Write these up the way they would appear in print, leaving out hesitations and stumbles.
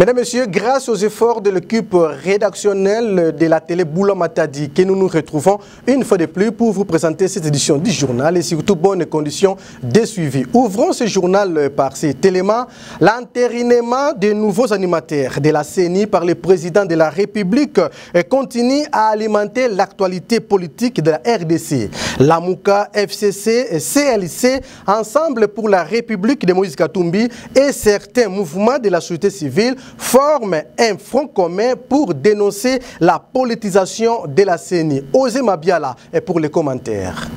Mesdames, Messieurs, grâce aux efforts de l'équipe rédactionnelle de la télé Boula Matadi, que nous nous retrouvons une fois de plus pour vous présenter cette édition du journal et surtout bonnes conditions de suivi. Ouvrons ce journal par cet élément, l'entérinement des nouveaux animateurs de la CENI par le président de la République continue à alimenter l'actualité politique de la RDC. La Mouka, FCC et CLC, Ensemble pour la République de Moïse Katumbi et certains mouvements de la société civile forment un front commun pour dénoncer la politisation de la CENI. Osez Mabiala est pour les commentaires.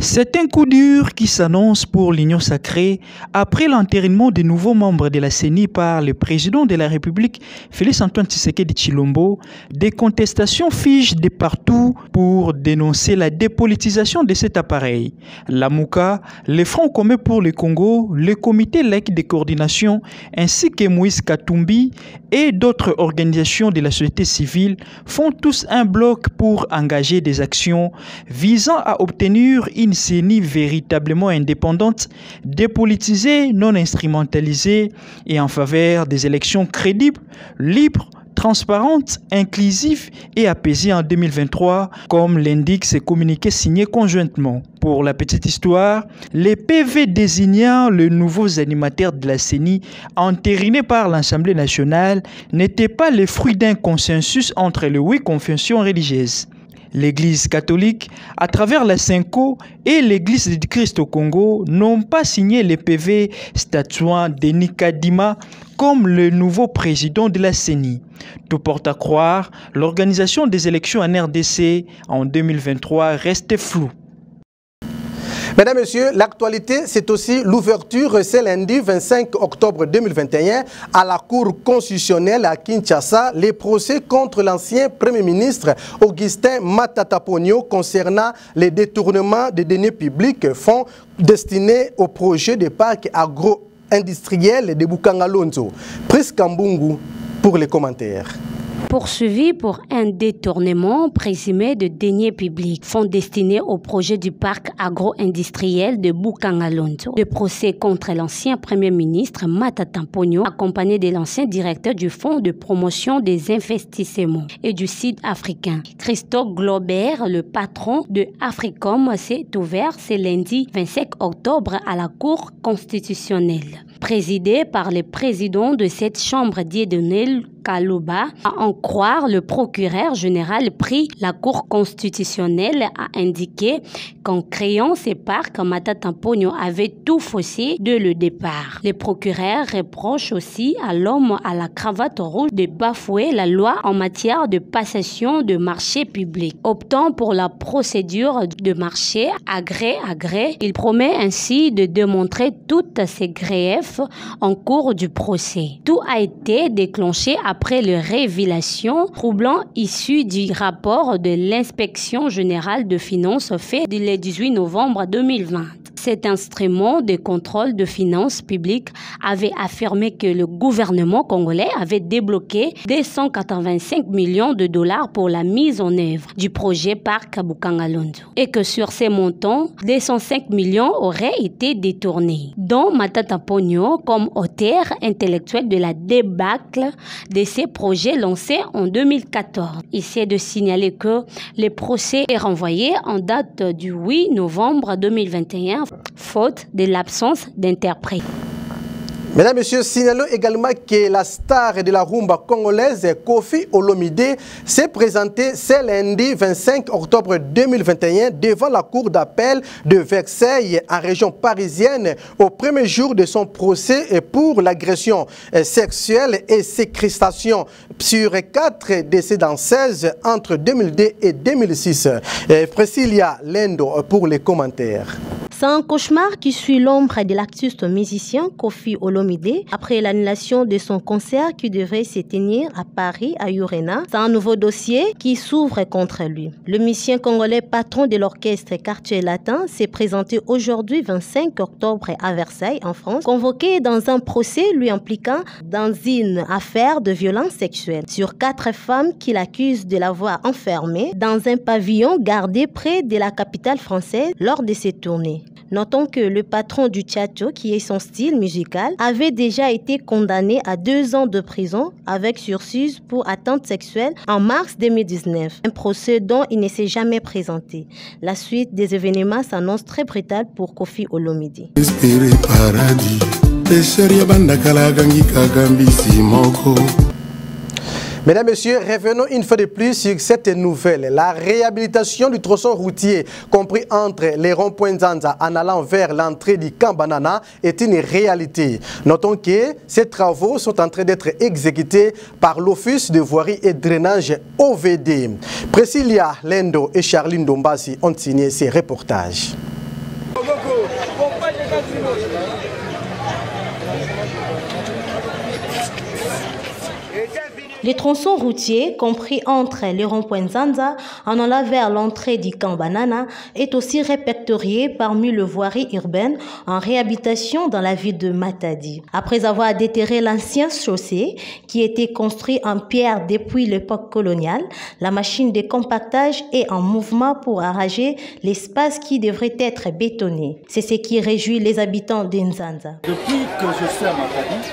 C'est un coup dur qui s'annonce pour l'Union sacrée après l'entérinement des nouveaux membres de la CENI par le président de la République, Félix-Antoine Tshisekedi Tshilombo. Des contestations figent de partout pour dénoncer la dépolitisation de cet appareil. La Mouka, le Front commun pour le Congo, le Comité laïque de coordination ainsi que Moïse Katumbi et d'autres organisations de la société civile font tous un bloc pour engager des actions visant à obtenir une CENI véritablement indépendante, dépolitisée, non instrumentalisée et en faveur des élections crédibles, libres, transparentes, inclusives et apaisées en 2023, comme l'indique ce communiqué signé conjointement. Pour la petite histoire, les PV désignant les nouveaux animateurs de la CENI entérinés par l'Assemblée nationale n'étaient pas le fruit d'un consensus entre les 8 confessions religieuses. L'Église catholique, à travers la Cinco et l'Église du Christ au Congo, n'ont pas signé les PV statuant Denis Kadima comme le nouveau président de la CENI. Tout porte à croire, l'organisation des élections en RDC en 2023 reste floue. Mesdames, Messieurs, l'actualité, c'est aussi l'ouverture ce lundi 25 octobre 2021 à la Cour constitutionnelle à Kinshasa, les procès contre l'ancien Premier ministre Augustin Matata Ponyo concernant les détournements des deniers publics, fonds destinés au projet de parc agro-industriel de Bukangalonzo. Pris Kambungu pour les commentaires. Poursuivi pour un détournement présumé de deniers publics, fonds destinés au projet du parc agro-industriel de Bukangalonzo. Le procès contre l'ancien Premier ministre Matata Ponyo, accompagné de l'ancien directeur du Fonds de promotion des investissements et du Sud africain, Christophe Glaubert, le patron de Africom, s'est ouvert ce lundi 25 octobre à la Cour constitutionnelle. Présidé par le président de cette chambre, Dieudonné Kalouba, à en croire le procureur général pris, la Cour constitutionnelle a indiqué qu'en créant ces parcs, Matata Ponyo avait tout faussé dès le départ. Le procureur reproche aussi à l'homme à la cravate rouge de bafouer la loi en matière de passation de marché public. Optant pour la procédure de marché à gré, il promet ainsi de démontrer toutes ces griefs en cours du procès. Tout a été déclenché après les révélations troublantes issues du rapport de l'Inspection générale de finances fait le 18 novembre 2020. Cet instrument de contrôle de finances publiques avait affirmé que le gouvernement congolais avait débloqué 285 millions de dollars pour la mise en œuvre du projet Parc Bukangalonzo et que sur ces montants, 205 millions auraient été détournés, dont Matata Ponyo comme auteur intellectuel de la débâcle de ces projets lancés en 2014. Ici est de signaler que le procès est renvoyé en date du 8 novembre 2021 faute de l'absence d'interprète. Mesdames, Messieurs, signalons également que la star de la rumba congolaise, Koffi Olomide, s'est présenté ce lundi 25 octobre 2021 devant la cour d'appel de Versailles en région parisienne au premier jour de son procès pour l'agression sexuelle et séquestration sur 4 de ses danseuses entre 2002 et 2006. Priscilla Lendo pour les commentaires. C'est un cauchemar qui suit l'ombre de l'artiste musicien Koffi Olomide après l'annulation de son concert qui devait se tenir à Paris, à Urena. C'est un nouveau dossier qui s'ouvre contre lui. Le musicien congolais patron de l'orchestre Quartier Latin s'est présenté aujourd'hui 25 octobre à Versailles, en France, convoqué dans un procès lui impliquant dans une affaire de violence sexuelle sur 4 femmes qu'il accuse de l'avoir enfermée dans un pavillon gardé près de la capitale française lors de ses tournées. Notons que le patron du Tchatcho, qui est son style musical, avait déjà été condamné à 2 ans de prison avec sursis pour atteinte sexuelle en mars 2019. Un procès dont il ne s'est jamais présenté. La suite des événements s'annonce très brutale pour Koffi Olomide. Mesdames, Messieurs, revenons une fois de plus sur cette nouvelle. La réhabilitation du tronçon routier, compris entre les ronds-points Zanza en allant vers l'entrée du Camp Banana, est une réalité. Notons que ces travaux sont en train d'être exécutés par l'Office de voirie et drainage OVD. Priscilla Lendo et Charline Dombasi ont signé ces reportages. Les tronçons routiers, compris entre les ronds-points Zanza, en allant vers l'entrée du Camp Banana, est aussi répertorié parmi les voiries urbaines en réhabilitation dans la ville de Matadi. Après avoir déterré l'ancien chaussée, qui était construit en pierre depuis l'époque coloniale, la machine de compactage est en mouvement pour arracher l'espace qui devrait être bétonné. C'est ce qui réjouit les habitants d'Nzanza. Depuis que je suis à Matadi,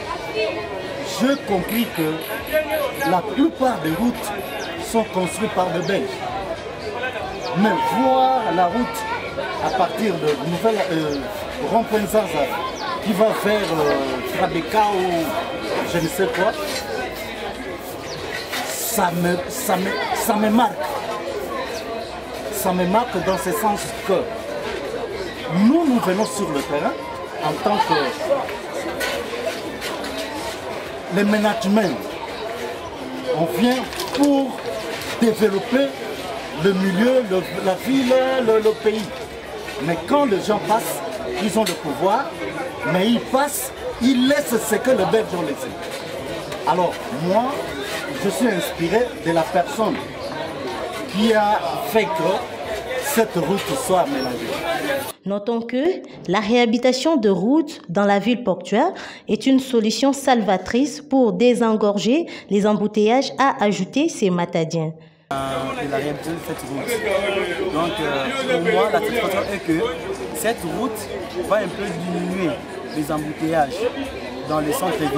j'ai compris que la plupart des routes sont construites par des Belges. Mais voir la route à partir de nouvelle rond-point Zaza qui va vers Trabeka ou je ne sais quoi, ça me marque. Ça me marque dans ce sens que nous venons sur le terrain en tant que le management. On vient pour développer le milieu, la ville, le pays. Mais quand les gens passent, ils ont le pouvoir, mais ils passent, ils laissent ce que les Belges ont laissé. Alors moi, je suis inspiré de la personne qui a fait que cette route soit aménagée. Notons que la réhabilitation de routes dans la ville portuaire est une solution salvatrice pour désengorger les embouteillages, a ajouté ces Matadiens. De la réhabilitation de cette route. Donc pour moi, la satisfaction est que cette route va un peu diminuer les embouteillages dans les centres-villes.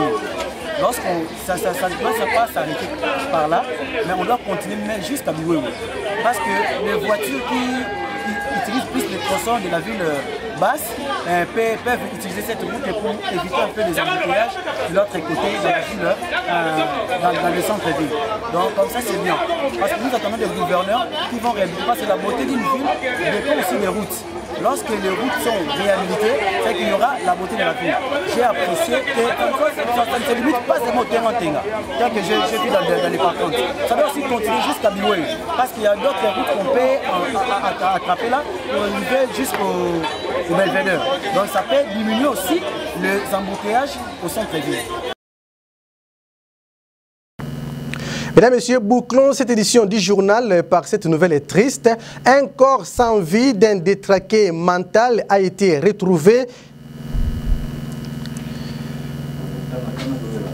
Ça ne doit pas s'arrêter par là, mais on doit continuer même jusqu'à Biouéou. Parce que les voitures qui utilisent plus les tronçons de la ville basse peuvent utiliser cette route pour éviter un peu les embouteillages de l'autre côté de la ville, dans le centre-ville. Donc comme ça c'est bien. Parce que nous attendons des gouverneurs qui vont réhabiliter. Parce que la beauté d'une ville dépend aussi des routes. Lorsque les routes sont réhabilitées, c'est qu'il y aura la beauté de la ville. J'ai apprécié que ça ne se limite pas seulement au Tenga, tel que j'ai vu dans les parcours. Ça doit aussi continuer jusqu'à Bioué, parce qu'il y a d'autres routes qu'on peut attraper là pour arriver jusqu'au Belvédère. Donc ça peut diminuer aussi les embouteillages au centre-ville. Mesdames, Messieurs, bouclons cette édition du journal par cette nouvelle triste. Un corps sans vie d'un détraqué mental a été retrouvé.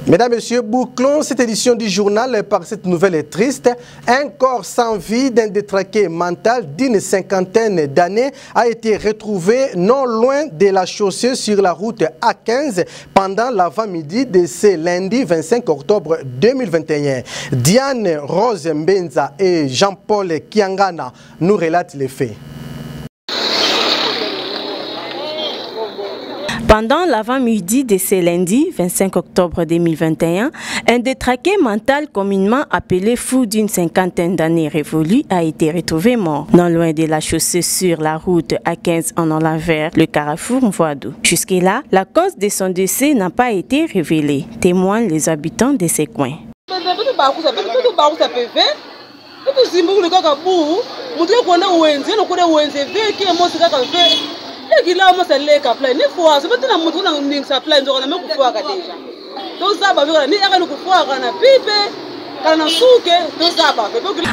Mesdames, Messieurs, bouclons cette édition du journal par cette nouvelle triste. Un corps sans vie d'un détraqué mental d'une 50aine d'années a été retrouvé non loin de la chaussée sur la route A15 pendant l'avant-midi de ce lundi 25 octobre 2021. Diane Rose Mbenza et Jean-Paul Kiangana nous relatent les faits. Pendant l'avant-midi de ce lundi 25 octobre 2021, un détraqué mental communément appelé fou d'une 50aine d'années révolue a été retrouvé mort, non loin de la chaussée sur la route A15 en allant vers le carrefour Mvoadou. Jusque-là, la cause de son décès n'a pas été révélée, témoignent les habitants de ces coins.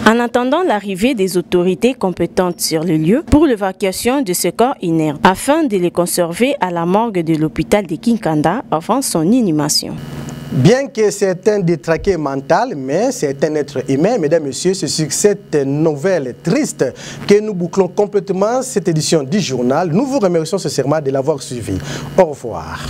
En attendant l'arrivée des autorités compétentes sur le lieu pour l'évacuation de ce corps inerte, afin de les conserver à la morgue de l'hôpital de Kinkanda avant son inhumation. Bien que c'est un détraqué mental, mais c'est un être humain. Mesdames, Messieurs, c'est sur cette nouvelle triste que nous bouclons complètement cette édition du journal. Nous vous remercions sincèrement de l'avoir suivi. Au revoir.